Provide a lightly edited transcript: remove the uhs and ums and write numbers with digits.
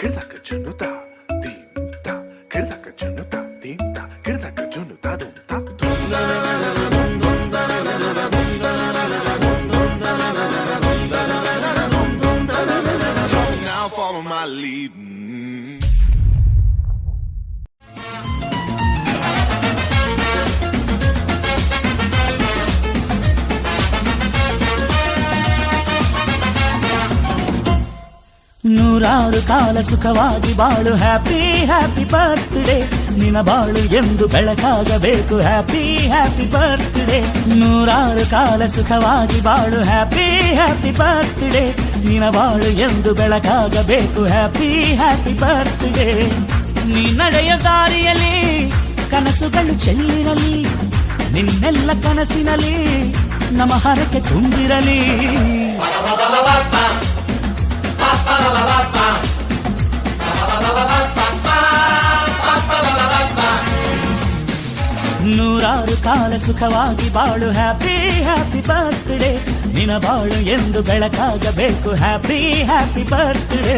ಕಿಡ್ದಕ ಜುನುತ ದಿಂತ ಕಿಡ್ದಕ ಜುನುತ ದಿಂತ ಕಿಡ್ದಕ ಜುನುತ ದುಂತ Now follow my lead. ನೂರಾರು ಕಾಲ ಸುಖವಾಗಿ ಬಾಳು ಹ್ಯಾಪಿ ಹ್ಯಾಪಿ ಬರ್ತ್ಡೇ ನಿನ್ನ ಬಾಳು ಎಂದು ಬೆಳಕಾಗಬೇಕು ಹ್ಯಾಪಿ ಹ್ಯಾಪಿ ಬರ್ತ್ಡೇ ನೂರಾರು ಕಾಲ ಸುಖವಾಗಿ ಬಾಳು ಹ್ಯಾಪಿ ಹ್ಯಾಪಿ ಬರ್ತ್ಡೇ ನಿನ್ನ ಬಾಳು ಎಂದು ಬೆಳಕಾಗಬೇಕು ಹ್ಯಾಪಿ ಹ್ಯಾಪಿ ಬರ್ತ್ಡೇ ನೀ ನಡೆಯ ದಾರಿಯಲ್ಲಿ ಕನಸುಗಳು ಚೆಲ್ಲಿರಲಿ ನಿನ್ನೆಲ್ಲ ಕನಸಿನಲ್ಲಿ ನಮ್ಮ ಹರಕೆ ತುಂಬಿರಲಿ ನೂರಾರು ಕಾಲ ಸುಖವಾಗಿ ಬಾಳು ಹ್ಯಾಪಿ ಹ್ಯಾಪಿ ಬರ್ತ್ಡೇ ನಿನ್ನ ಬಾಳು ಎಂದು ಬೆಳಕಾಗಬೇಕು ಹ್ಯಾಪಿ ಹ್ಯಾಪಿ ಬರ್ತ್ಡೇ